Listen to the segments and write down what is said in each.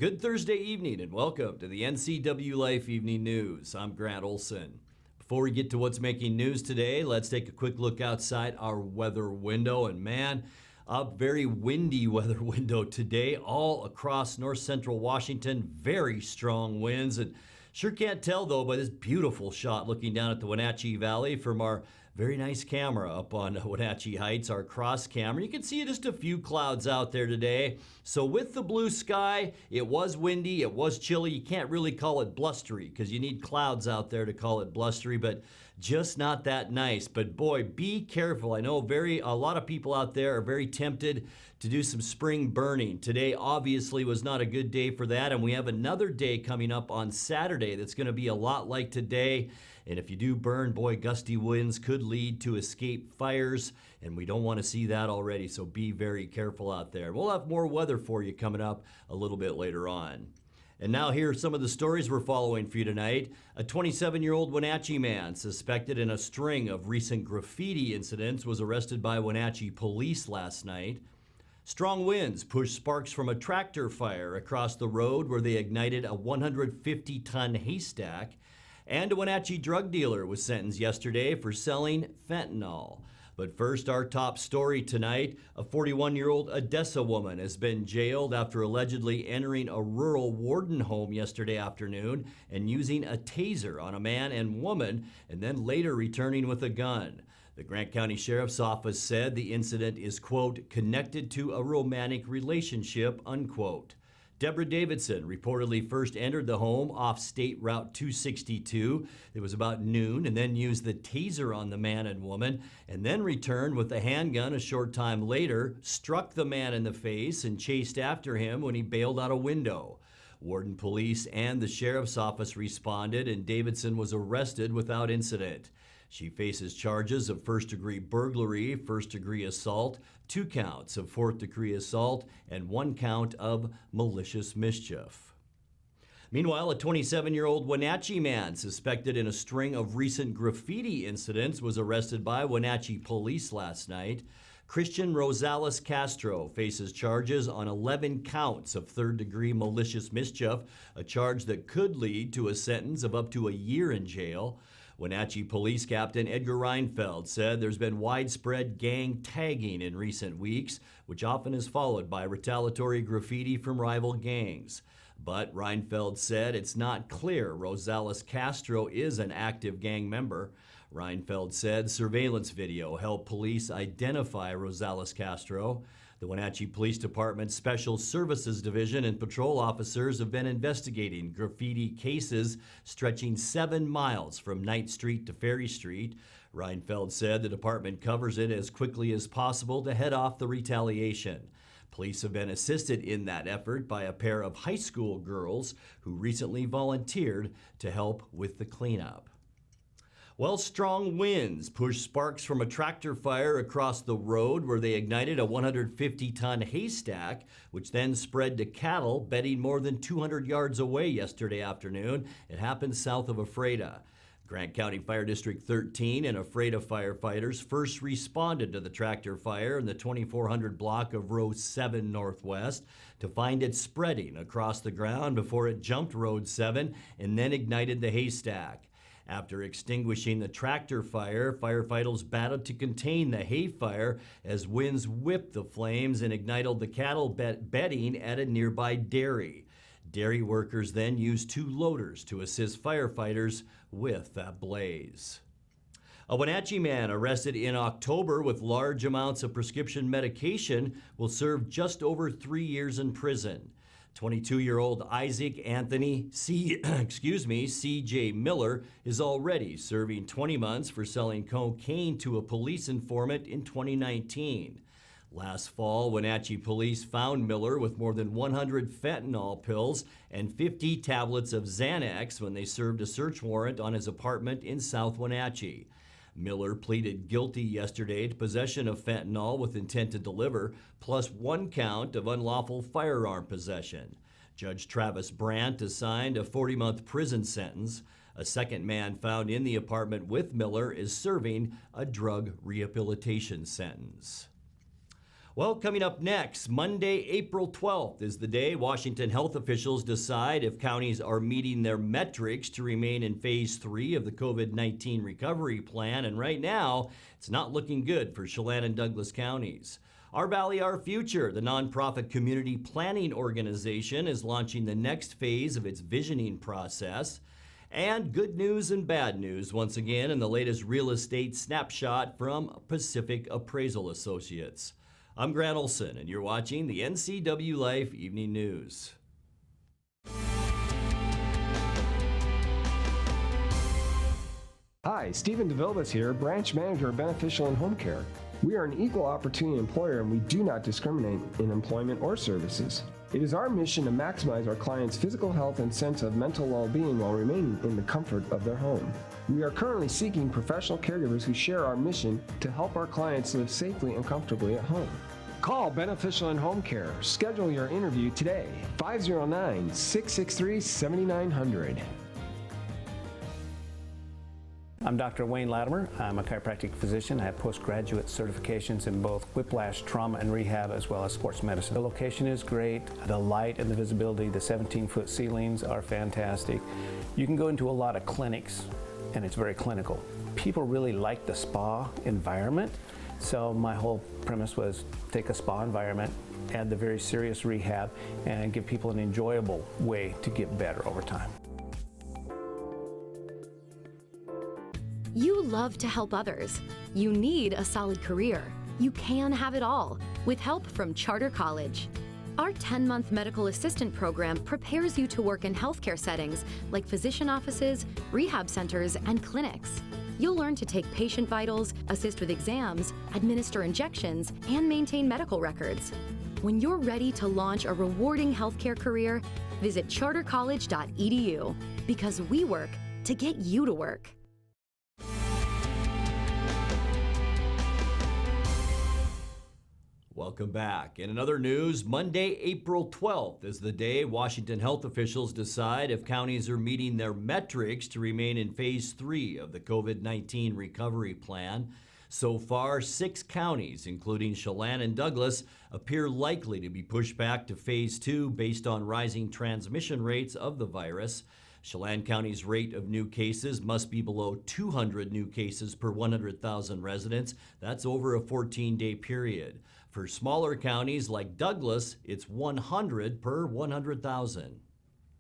Good Thursday evening and welcome to the NCWLIFE Evening News. I'm Grant Olson. Before we get to what's making news today, let's take a quick look outside our weather window. And man, a very windy weather window today all across north central Washington. Very strong winds, and sure can't tell though by this beautiful shot looking down at the Wenatchee Valley from our very nice camera up on Wenatchee Heights, our cross camera. You can see just a few clouds out there today. So with the blue sky, it was windy, it was chilly. You can't really call it blustery because you need clouds out there to call it blustery, but just not that nice. But boy, be careful. I know a lot of people out there are very tempted to do some spring burning. Today obviously was not a good day for that, and we have another day coming up on Saturday that's going to be a lot like today. And if you do burn, boy, gusty winds could lead to escape fires, and we don't want to see that already, so be very careful out there. We'll have more weather for you coming up a little bit later on. And now here are some of the stories we're following for you tonight. A 27-year-old Wenatchee man suspected in a string of recent graffiti incidents was arrested by Wenatchee police last night. Strong winds pushed sparks from a tractor fire across the road where they ignited a 150-ton haystack. And a Wenatchee drug dealer was sentenced yesterday for selling fentanyl. But first, our top story tonight. A 41-year-old Odessa woman has been jailed after allegedly entering a rural Warden home yesterday afternoon and using a taser on a man and woman, and then later returning with a gun. The Grant County Sheriff's Office said the incident is, quote, connected to a romantic relationship, unquote. Deborah Davidson reportedly first entered the home off State Route 262. It was about noon, and then used the taser on the man and woman, and then returned with a handgun a short time later, struck the man in the face, and chased after him when he bailed out a window. Warden Police and the Sheriff's Office responded, and Davidson was arrested without incident. She faces charges of first-degree burglary, first-degree assault, 2 counts of fourth-degree assault, and 1 count of malicious mischief. Meanwhile, a 27-year-old Wenatchee man suspected in a string of recent graffiti incidents was arrested by Wenatchee police last night. Christian Rosales Castro faces charges on 11 counts of third-degree malicious mischief, a charge that could lead to a sentence of up to a year in jail. Wenatchee Police Captain Edgar Reinfeld said there's been widespread gang tagging in recent weeks, which often is followed by retaliatory graffiti from rival gangs. But Reinfeld said it's not clear Rosales Castro is an active gang member. Reinfeld said surveillance video helped police identify Rosales Castro. The Wenatchee Police Department Special Services Division and patrol officers have been investigating graffiti cases stretching 7 miles from Knight Street to Ferry Street. Reinfeld said the department covers it as quickly as possible to head off the retaliation. Police have been assisted in that effort by a pair of high school girls who recently volunteered to help with the cleanup. Well, strong winds pushed sparks from a tractor fire across the road where they ignited a 150-ton haystack, which then spread to cattle bedding more than 200 yards away yesterday afternoon. It happened south of Ephrata. Grant County Fire District 13 and Ephrata firefighters first responded to the tractor fire in the 2400 block of Row 7 Northwest to find it spreading across the ground before it jumped Road 7 and then ignited the haystack. After extinguishing the tractor fire, firefighters battled to contain the hay fire as winds whipped the flames and ignited the cattle bedding at a nearby dairy. Dairy workers then used 2 loaders to assist firefighters with that blaze. A Wenatchee man arrested in October with large amounts of prescription medication will serve just over 3 years in prison. 22-year-old Isaac Anthony C.J. Miller is already serving 20 months for selling cocaine to a police informant in 2019. Last fall, Wenatchee police found Miller with more than 100 fentanyl pills and 50 tablets of Xanax when they served a search warrant on his apartment in South Wenatchee. Miller pleaded guilty yesterday to possession of fentanyl with intent to deliver, plus 1 count of unlawful firearm possession. Judge Travis Brandt assigned a 40-month prison sentence. A second man found in the apartment with Miller is serving a drug rehabilitation sentence. Well, coming up next, Monday, April 12th is the day Washington health officials decide if counties are meeting their metrics to remain in phase 3 of the COVID-19 recovery plan. And right now, it's not looking good for Chelan and Douglas counties. Our Valley, Our Future, the nonprofit community planning organization, is launching the next phase of its visioning process. And good news and bad news once again in the latest real estate snapshot from Pacific Appraisal Associates. I'm Grant Olson, and you're watching the NCWLIFE Evening News. Hi, Stephen DeVilbiss here, Branch Manager of Beneficial and Home Care. We are an equal opportunity employer and we do not discriminate in employment or services. It is our mission to maximize our clients' physical health and sense of mental well-being while remaining in the comfort of their home. We are currently seeking professional caregivers who share our mission to help our clients live safely and comfortably at home. Call Beneficial and Home Care. Schedule your interview today. 509-663-7900. I'm Dr. Wayne Latimer. I'm a chiropractic physician. I have postgraduate certifications in both whiplash, trauma, and rehab, as well as sports medicine. The location is great. The light and the visibility, the 17-foot ceilings are fantastic. You can go into a lot of clinics, and it's very clinical. People really like the spa environment, so my whole premise was take a spa environment, add the very serious rehab, and give people an enjoyable way to get better over time. You love to help others. You need a solid career. You can have it all with help from Charter College. Our 10-month medical assistant program prepares you to work in healthcare settings like physician offices, rehab centers, and clinics. You'll learn to take patient vitals, assist with exams, administer injections, and maintain medical records. When you're ready to launch a rewarding healthcare career, visit chartercollege.edu because we work to get you to work. Welcome back. In another news, Monday, April 12th is the day Washington health officials decide if counties are meeting their metrics to remain in phase 3 of the COVID-19 recovery plan. So far, 6 counties, including Chelan and Douglas, appear likely to be pushed back to phase 2 based on rising transmission rates of the virus. Chelan County's rate of new cases must be below 200 new cases per 100,000 residents. That's over a 14-day period. For smaller counties like Douglas, it's 100 per 100,000.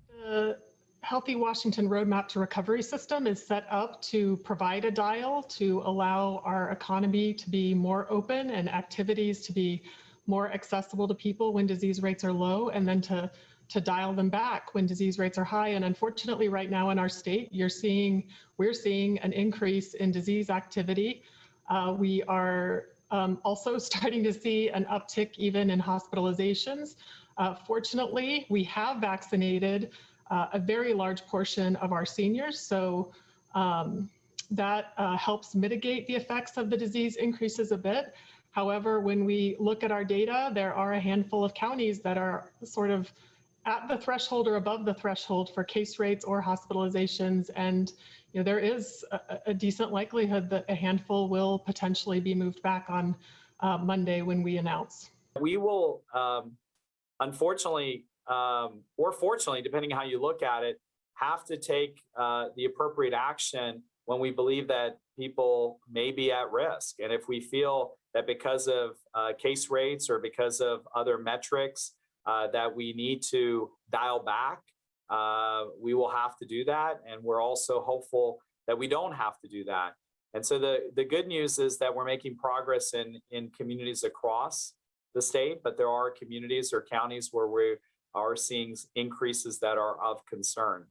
The Healthy Washington Roadmap to Recovery system is set up to provide a dial to allow our economy to be more open and activities to be more accessible to people when disease rates are low, and then to dial them back when disease rates are high. And unfortunately, right now in our state, we're seeing an increase in disease activity. We are also starting to see an uptick even in hospitalizations. Fortunately, we have vaccinated a very large portion of our seniors, so that helps mitigate the effects of the disease increases a bit. However, when we look at our data, there are a handful of counties that are sort of at the threshold or above the threshold for case rates or hospitalizations, and there is a decent likelihood that a handful will potentially be moved back on Monday when we announce. We will, unfortunately, or fortunately, depending on how you look at it, have to take the appropriate action when we believe that people may be at risk. And if we feel that because of case rates or because of other metrics that we need to dial back, we will have to do that. And we're also hopeful that we don't have to do that. And so the good news is that we're making progress in communities across the state, but there are communities or counties where we are seeing increases that are of concern.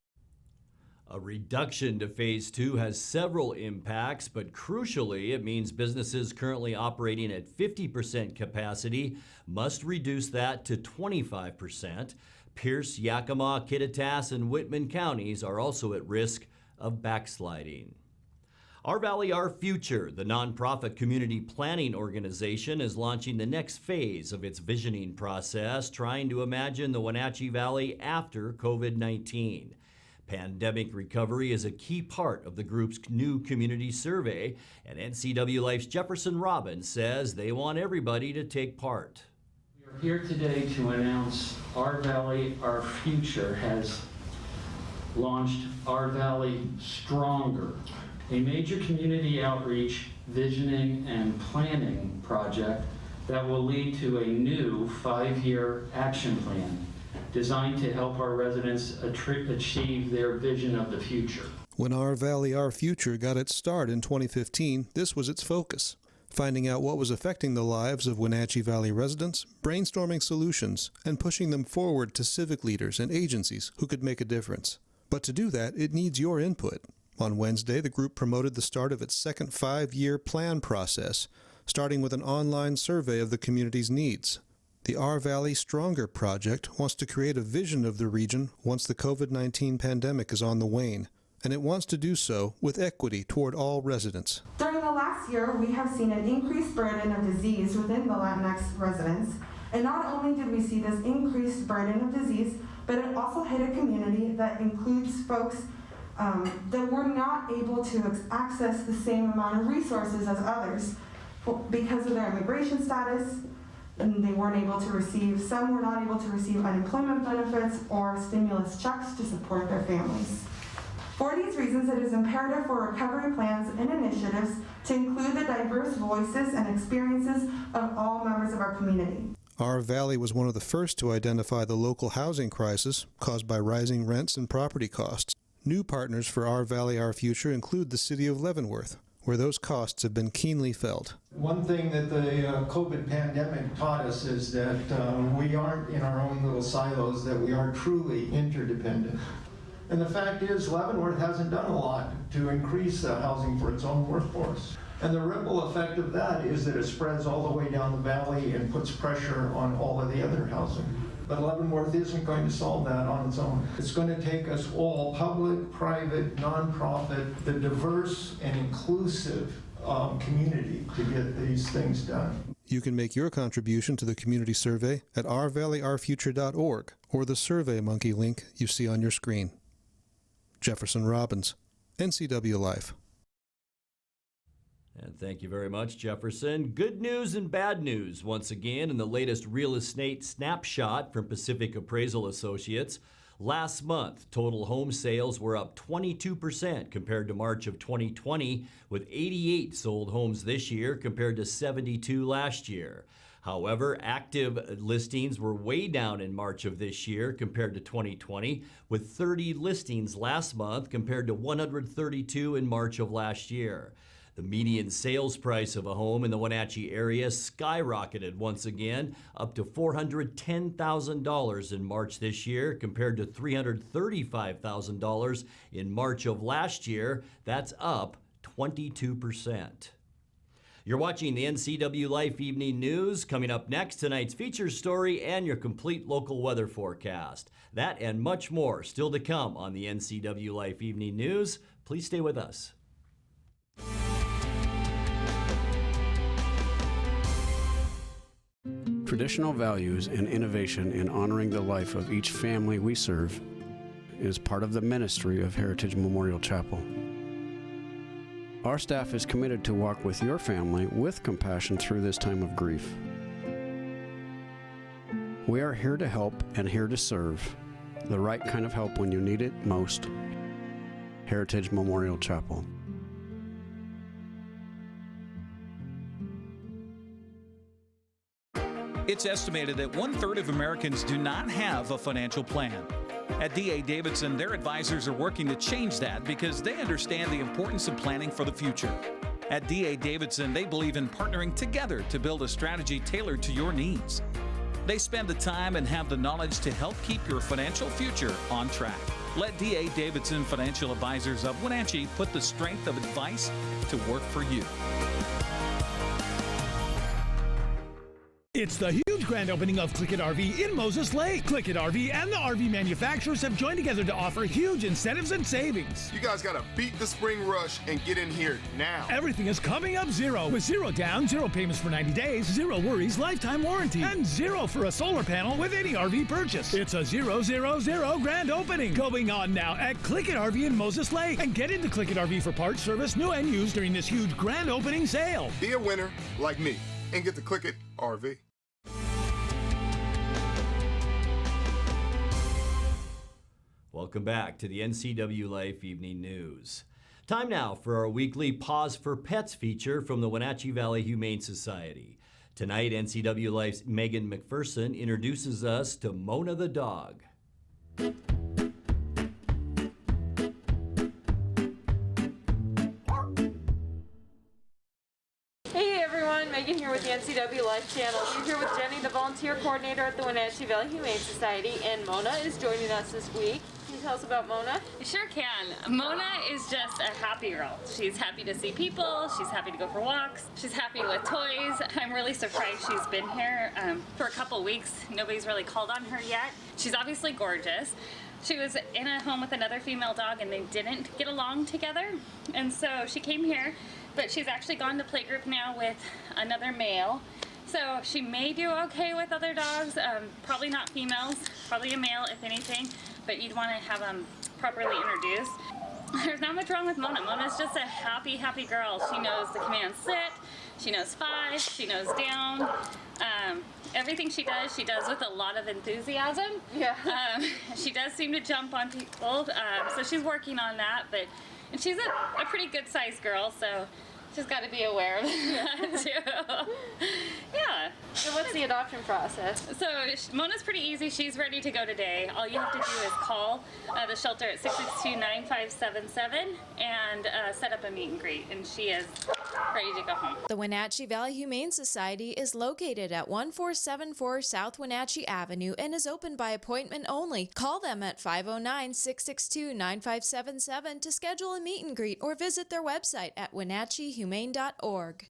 A reduction to phase 2 has several impacts, but crucially, it means businesses currently operating at 50% capacity must reduce that to 25%. Pierce, Yakima, Kittitas, and Whitman counties are also at risk of backsliding. Our Valley, Our Future, the nonprofit community planning organization, is launching the next phase of its visioning process, trying to imagine the Wenatchee Valley after COVID-19. Pandemic recovery is a key part of the group's new community survey, and NCWLIFE's Jefferson Robbins says they want everybody to take part. We are here today to announce Our Valley, Our Future has launched Our Valley Stronger, a major community outreach, visioning, and planning project that will lead to a new 5-year action plan designed to help our residents achieve their vision of the future. When Our Valley, Our Future got its start in 2015, this was its focus: finding out what was affecting the lives of Wenatchee Valley residents, brainstorming solutions, and pushing them forward to civic leaders and agencies who could make a difference. But to do that, it needs your input. On Wednesday, the group promoted the start of its second 5-year plan process, starting with an online survey of the community's needs. The Our Valley Stronger project wants to create a vision of the region once the COVID-19 pandemic is on the wane, and it wants to do so with equity toward all residents. During the last year, we have seen an increased burden of disease within the Latinx residents, and not only did we see this increased burden of disease, but it also hit a community that includes folks that were not able to access the same amount of resources as others because of their immigration status, and they weren't able to receive, some were not able to receive unemployment benefits or stimulus checks to support their families. For these reasons, it is imperative for recovery plans and initiatives to include the diverse voices and experiences of all members of our community. Our Valley was one of the first to identify the local housing crisis caused by rising rents and property costs. New partners for Our Valley, Our Future include the city of Leavenworth, where those costs have been keenly felt. One thing that the COVID pandemic taught us is that we aren't in our own little silos, that we are truly interdependent. And the fact is, Leavenworth hasn't done a lot to increase housing for its own workforce. And the ripple effect of that is that it spreads all the way down the valley and puts pressure on all of the other housing. But Leavenworth isn't going to solve that on its own. It's going to take us all, public, private, nonprofit, the diverse and inclusive community to get these things done. You can make your contribution to the community survey at ourvalleyourfuture.org or the SurveyMonkey link you see on your screen. Jefferson Robbins, NCWLIFE. And thank you very much, Jefferson. Good news and bad news once again in the latest real estate snapshot from Pacific Appraisal Associates. Last month, total home sales were up 22% compared to March of 2020, with 88 sold homes this year compared to 72 last year. However, active listings were way down in March of this year compared to 2020, with 30 listings last month compared to 132 in March of last year. The median sales price of a home in the Wenatchee area skyrocketed once again, up to $410,000 in March this year compared to $335,000 in March of last year. That's up 22%. You're watching the NCWLIFE Evening News. Coming up next, tonight's feature story and your complete local weather forecast. That and much more still to come on the NCWLIFE Evening News. Please stay with us. Traditional values and innovation in honoring the life of each family we serve is part of the ministry of Heritage Memorial Chapel. Our staff is committed to walk with your family with compassion through this time of grief. We are here to help and here to serve, the right kind of help when you need it most. Heritage Memorial Chapel. It's estimated that 1/3 of Americans do not have a financial plan. At D.A. Davidson, their advisors are working to change that because they understand the importance of planning for the future. At D.A. Davidson, they believe in partnering together to build a strategy tailored to your needs. They spend the time and have the knowledge to help keep your financial future on track. Let D.A. Davidson Financial Advisors of Wenatchee put the strength of advice to work for you. It's the huge huge grand opening of Click It RV in Moses Lake. Click It RV and the RV manufacturers have joined together to offer huge incentives and savings. You guys gotta beat the spring rush and get in here now. Everything is coming up zero, with zero down, zero payments for 90 days, zero worries, lifetime warranty, and zero for a solar panel with any RV purchase. It's a 000 grand opening going on now at Click It RV in Moses Lake. And get into Click It RV for parts, service, new and used during this huge grand opening sale. Be a winner like me and get the Click It RV. Welcome back to the NCWLIFE Evening News. Time now for our weekly Pause for Pets feature from the Wenatchee Valley Humane Society. Tonight, NCWLIFE's Megan McPherson introduces us to Mona the dog. Hey everyone, Megan here with the NCWLIFE channel. We're here with Jenny, the volunteer coordinator at the Wenatchee Valley Humane Society, and Mona is joining us this week. Can you tell us about Mona? You sure can. Mona is just a happy girl. She's happy to see people, she's happy to go for walks, she's happy with toys. I'm really surprised she's been here for a couple weeks. Nobody's really called on her yet. She's obviously gorgeous. She was in a home with another female dog and they didn't get along together, and so she came here, but she's actually gone to playgroup now with another male. So she may do okay with other dogs, probably not females, probably a male if anything, but you'd want to have them properly introduced. There's not much wrong with Mona. Mona's just a happy, happy girl. She knows the command sit, she knows 5, she knows down. Everything she does with a lot of enthusiasm. Yeah. She does seem to jump on people, so she's working on that, and she's a pretty good sized girl, so she's got to be aware of that too. Yeah. So what's the adoption process? So Mona's pretty easy. She's ready to go today. All you have to do is call the shelter at 662-9577 and set up a meet and greet, and she is ready to go home. The Wenatchee Valley Humane Society is located at 1474 South Wenatchee Avenue and is open by appointment only. Call them at 509-662-9577 to schedule a meet and greet or visit their website at wenatcheehumane.org.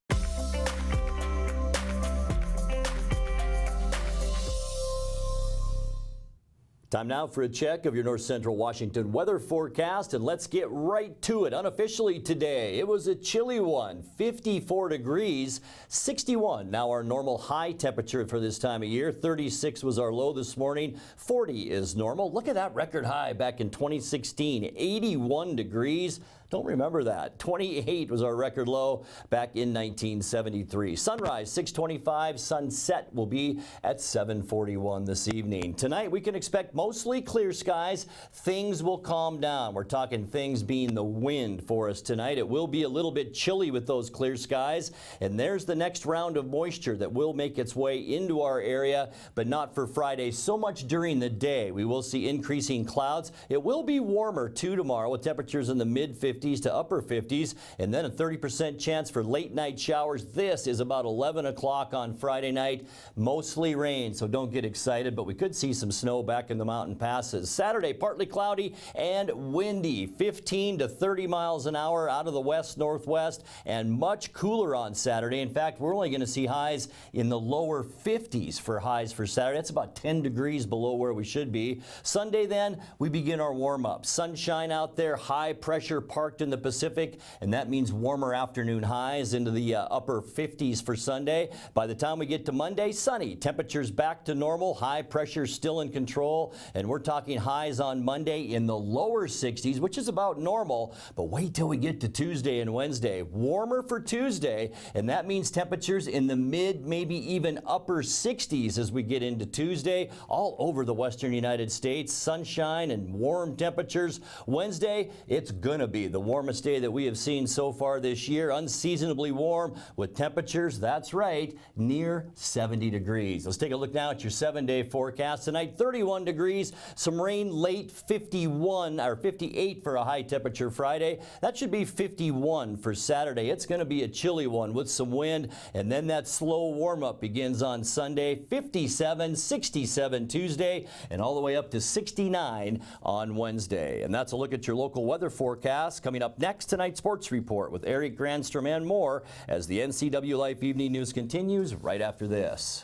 Time now for a check of your North Central Washington weather forecast, and let's get right to it. Unofficially today, it was a chilly one, 54 degrees, 61 now our normal high temperature for this time of year. 36 was our low this morning, 40 is normal. Look at that record high back in 2016, 81 degrees. Don't remember that. 28 was our record low back in 1973. Sunrise 6:25, sunset will be at 7:41 this evening. Tonight we can expect mostly clear skies. Things will calm down. We're talking things being the wind for us tonight. It will be a little bit chilly with those clear skies, and there's the next round of moisture that will make its way into our area, but not for Friday so much during the day. We will see increasing clouds. It will be warmer too tomorrow with temperatures in the mid-50s to upper 50s, and then a 30% chance for late night showers. This is about 11 o'clock on Friday night. Mostly rain, so don't get excited, but we could see some snow back in the mountain passes. Saturday, partly cloudy and windy, 15 to 30 miles an hour out of the west-northwest, and much cooler on Saturday. In fact, we're only going to see highs in the lower 50s for highs for Saturday. That's about 10 degrees below where we should be. Sunday, then, we begin our warm-up. Sunshine out there, high pressure parked in the Pacific, and that means warmer afternoon highs into the upper 50s for Sunday. By the time we get to Monday, sunny. Temperatures back to normal. High pressure still in control, and we're talking highs on Monday in the lower 60s, which is about normal. But wait till we get to Tuesday and Wednesday. Warmer for Tuesday, and that means temperatures in the mid, maybe even upper 60s as we get into Tuesday. All over the western United States, sunshine and warm temperatures. Wednesday, it's gonna be the warmest day that we have seen so far this year. Unseasonably warm with temperatures, that's right, near 70 degrees. Let's take a look now at your 7-day forecast. Tonight, 31 degrees, some rain late, 51 or 58 for a high temperature Friday. That should be 51 for Saturday. It's going to be a chilly one with some wind, and then that slow warm-up begins on Sunday. 57, 67 Tuesday, and all the way up to 69 on Wednesday. And that's a look at your local weather forecast. Coming up next, tonight's sports report with Eric Granstrom and more as the NCWLIFE Evening News continues right after this.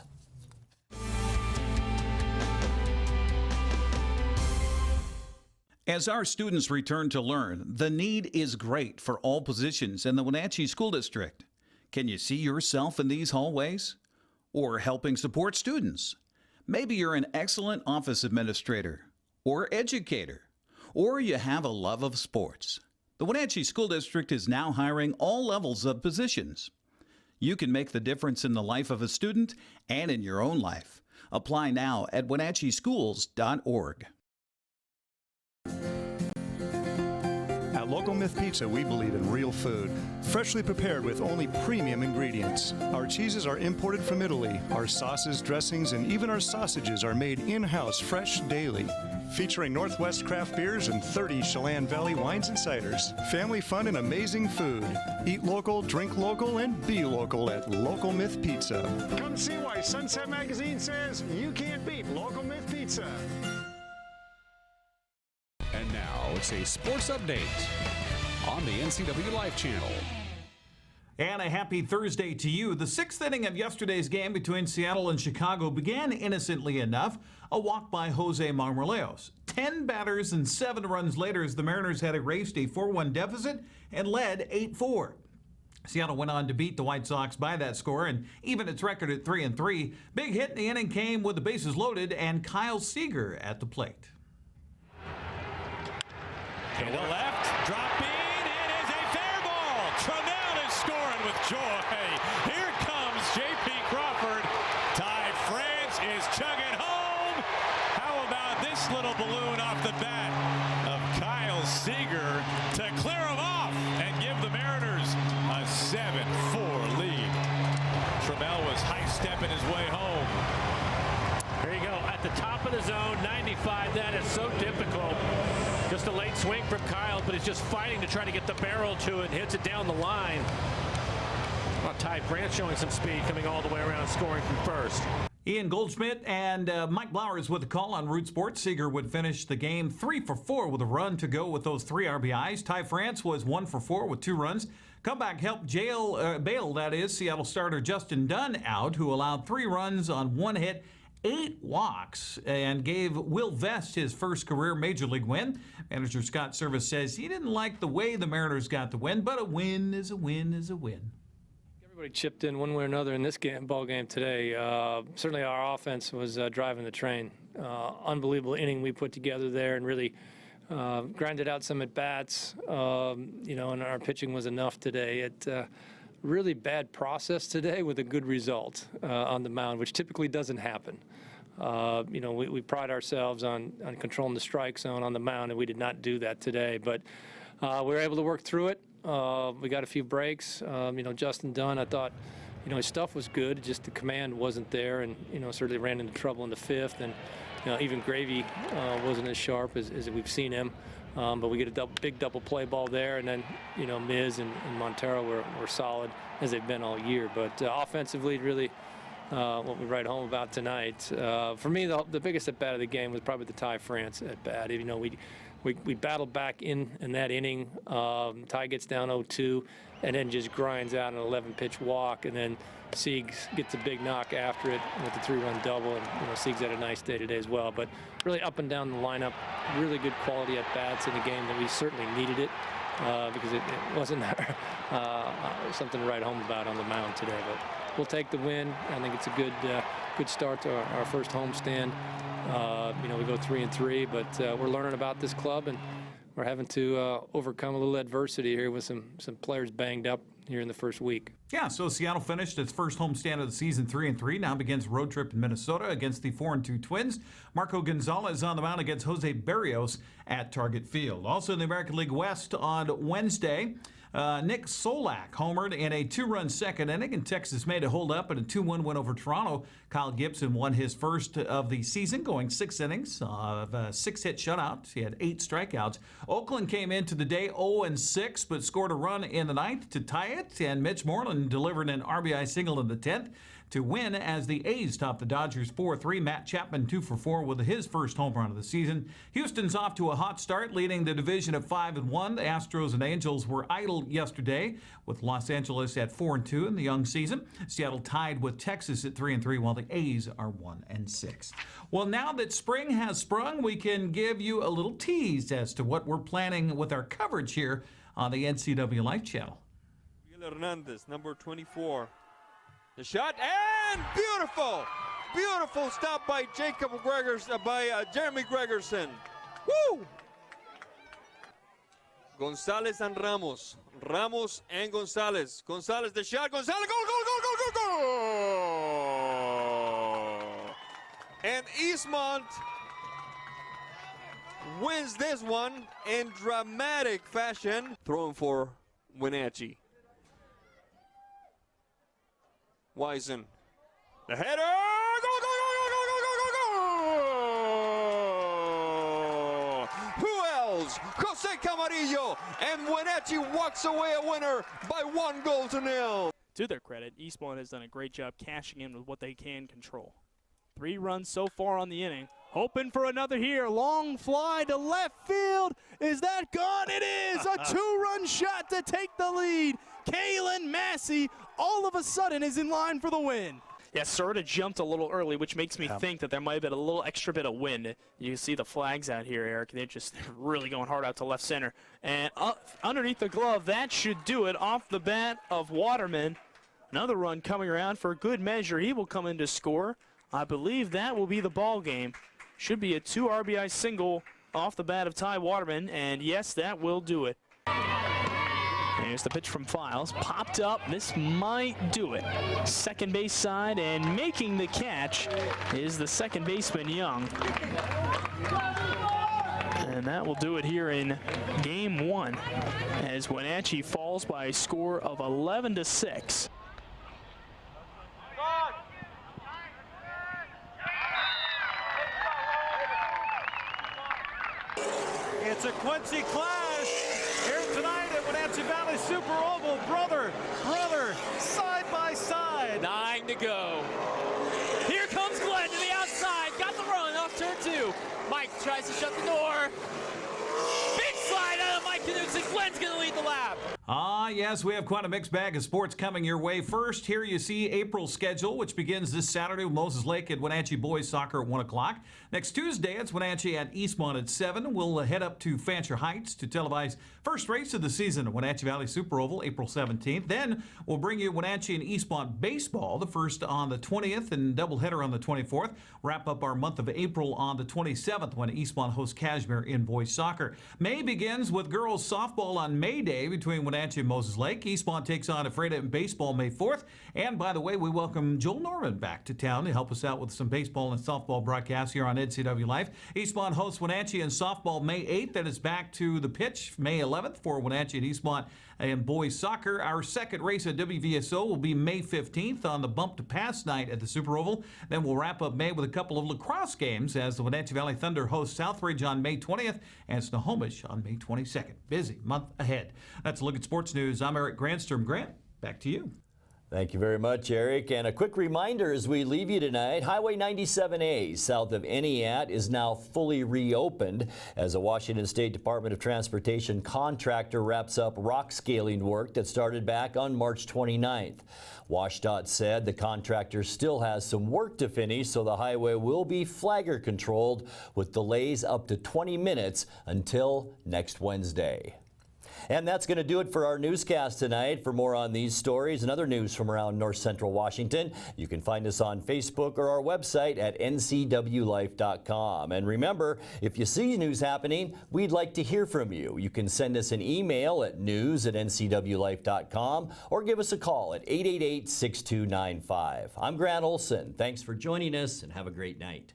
As our students return to learn, the need is great for all positions in the Wenatchee School District. Can you see yourself in these hallways? Or helping support students? Maybe you're an excellent office administrator or educator, or you have a love of sports. The Wenatchee School District is now hiring all levels of positions. You can make the difference in the life of a student and in your own life. Apply now at wenatcheeschools.org. At Local Myth Pizza, we believe in real food, freshly prepared with only premium ingredients. Our cheeses are imported from Italy. Our sauces, dressings, and even our sausages are made in-house fresh daily. Featuring Northwest craft beers and 30 Chelan Valley wines and ciders. Family fun and amazing food. Eat local, drink local, and be local at Local Myth Pizza. Come see why Sunset Magazine says you can't beat Local Myth Pizza. And now it's a sports update on the NCWLIFE channel. And a happy Thursday to you. The sixth inning of yesterday's game between Seattle and Chicago began innocently enough. A walk by Jose Marmoleos. 10 batters and 7 runs later as the Mariners had erased a 4-1 deficit and led 8-4. Seattle went on to beat the White Sox by that score and even its record at 3-3. Big hit in the inning came with the bases loaded and Kyle Seager at the plate. To the left, dropping, it is a fair ball. Trammell is scoring with joy. Here comes J.P. Crawford. Ty France is chugging home. How about this little balloon off the bat of Kyle Seager to clear him off and give the Mariners a 7-4 lead. Trammell was high-stepping his way home. There you go, at the top of the zone, 95. That is so difficult. Just a late swing from Kyle, but he's just fighting to try to get the barrel to it, hits it down the line. Well, Ty France showing some speed, coming all the way around, scoring from first. Ian Goldschmidt and Mike Blowers with a call on Root Sports. Seager would finish the game 3 for 4 with a run to go with those 3 RBIs. Ty France was 1 for 4 with 2 runs. Comeback helped bail, that is, Seattle starter Justin Dunn out, who allowed 3 runs on 1 hit, 8 walks, and gave Will Vest his first career Major League win. Manager Scott Service says he didn't like the way the Mariners got the win, but a win is a win is a win. Everybody chipped in one way or another in this ball game today. Certainly our offense was driving the train. Unbelievable inning we put together there and really grinded out some at-bats, and our pitching was enough today. Really bad process today with a good result on the mound, which typically doesn't happen. We pride ourselves on controlling the strike zone on the mound, and we did not do that today. But we were able to work through it. We got a few breaks. Justin Dunn, I thought, his stuff was good, just the command wasn't there, and, certainly ran into trouble in the 5th. And, even Gravy wasn't as sharp as we've seen him. But we get a big double play ball there, and then, Miz and Montero were solid, as they've been all year. But offensively, really what we write home about tonight. For me, the biggest at-bat of the game was probably the Ty France at-bat. We battled back in that inning. Ty gets down 0-2 and then just grinds out an 11-pitch walk, and then Siegs gets a big knock after it with the 3-run double, and Siegs had a nice day today as well. But really up and down the lineup, really good quality at-bats in a game that we certainly needed it because it wasn't something to write home about on the mound today. But we'll take the win. I think it's a good start to our first homestand. We go 3-3, but we're learning about this club, and we're having to overcome a little adversity here with some players banged up here in the first week. Yeah, so Seattle finished its first homestand of the season 3-3. Now begins road trip in Minnesota against the 4-2 Twins. Marco Gonzalez on the mound against Jose Berrios at Target Field. Also in the American League West on Wednesday, Nick Solak homered in a 2-run second inning, and Texas made it hold up in a 2-1 win over Toronto. Kyle Gibson won his first of the season, going 6 innings of 6-hit shutout. He had 8 strikeouts. Oakland came into the day 0-6, but scored a run in the 9th to tie it, and Mitch Moreland delivered an RBI single in the 10th. to win as the A's top the Dodgers 4-3. Matt Chapman 2 for 4 with his first home run of the season. Houston's off to a hot start, leading the division at 5-1. The Astros and Angels were idle yesterday, with Los Angeles at 4-2 in the young season. Seattle tied with Texas at 3-3, while the A's are 1-6. Well, now that spring has sprung, we can give you a little tease as to what we're planning with our coverage here on the NCWLIFE channel. Hernandez, number 24. The shot, and beautiful! Beautiful stop by Jeremy Gregerson. Woo! Gonzalez and Ramos. Ramos and Gonzalez. Gonzalez, the shot. Gonzalez, goal, goal, goal, goal, goal, goal! And Eastmont wins this one in dramatic fashion. Throwing for Wenatchee. Wisen. The header! Goal, goal, goal, goal, goal, goal, goal, goal! Who else? Jose Camarillo, and Wenatchee walks away a winner by 1-0. To their credit, Eastmont has done a great job cashing in with what they can control. 3 runs so far on the inning. Hoping for another here. Long fly to left field. Is that gone? It is! A 2-run shot to take the lead. Kalen Massey all of a sudden is in line for the win. Yeah, Serta jumped a little early, which makes me think that there might have been a little extra bit of wind. You can see the flags out here, Eric. They're just really going hard out to left center. And underneath the glove, that should do it off the bat of Waterman. Another run coming around for good measure. He will come in to score. I believe that will be the ball game. Should be a 2 RBI single off the bat of Ty Waterman, and yes, that will do it. Here's the pitch from Files, popped up. This might do it. Second base side, and making the catch is the second baseman Young. And that will do it here in game 1 as Wenatchee falls by a score of 11-6. It's a Quincy clash here tonight at Wenatchee Valley Super Oval. Brother, side by side. 9 to go. Here comes Glenn to the outside. Got the run off turn 2. Mike tries to shut the door. Big slide out of Mike Knudsen. Glenn's going to lead the lap. Yes, we have quite a mixed bag of sports coming your way. First, here you see April's schedule, which begins this Saturday with Moses Lake at Wenatchee Boys Soccer at 1 o'clock. Next Tuesday, it's Wenatchee at Eastmont at 7. We'll head up to Fancher Heights to televise first race of the season at Wenatchee Valley Super Oval, April 17th. Then we'll bring you Wenatchee and Eastmont baseball, the first on the 20th and doubleheader on the 24th. Wrap up our month of April on the 27th when Eastmont hosts Cashmere in boys soccer. May begins with girls softball on May Day between Wenatchee and Moses Lake. Eastmont takes on Ephrata in baseball May 4th. And by the way, we welcome Joel Norman back to town to help us out with some baseball and softball broadcasts here on NCWLIFE. Eastmont hosts Wenatchee in softball May 8th. Then it's back to the pitch May 11th for Wenatchee and Eastmont in boys soccer. Our second race at WVSO will be May 15th on the bump to pass night at the Super Oval. Then we'll wrap up May with a couple of lacrosse games as the Wenatchee Valley Thunder hosts Southridge on May 20th and Snohomish on May 22nd. Busy month ahead. That's a look at sports news. I'm Eric Grandstrom. Grant, back to you. Thank you very much, Eric. And a quick reminder as we leave you tonight, Highway 97A south of Eniat is now fully reopened as a Washington State Department of Transportation contractor wraps up rock scaling work that started back on March 29th. WashDOT said the contractor still has some work to finish, so the highway will be flagger controlled with delays up to 20 minutes until next Wednesday. And that's going to do it for our newscast tonight. For more on these stories and other news from around North Central Washington, you can find us on Facebook or our website at ncwlife.com. And remember, if you see news happening, we'd like to hear from you. You can send us an email at news@ncwlife.com or give us a call at 888-6295. I'm Grant Olson. Thanks for joining us and have a great night.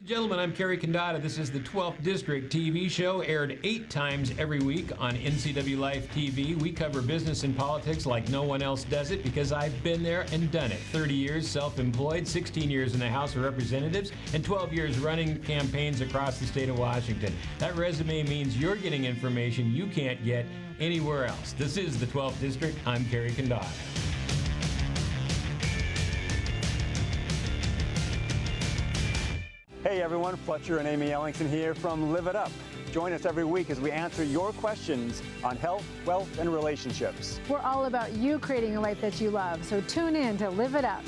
Gentlemen, I'm Kerry Condata. This is the 12th District TV show, aired 8 times every week on NCWLIFE TV. We cover business and politics like no one else does it because I've been there and done it. 30 years self-employed, 16 years in the House of Representatives, and 12 years running campaigns across the state of Washington. That resume means you're getting information you can't get anywhere else. This is the 12th District. I'm Kerry Condata. Hey everyone, Fletcher and Amy Ellington here from Live It Up. Join us every week as we answer your questions on health, wealth, and relationships. We're all about you creating a life that you love, so tune in to Live It Up.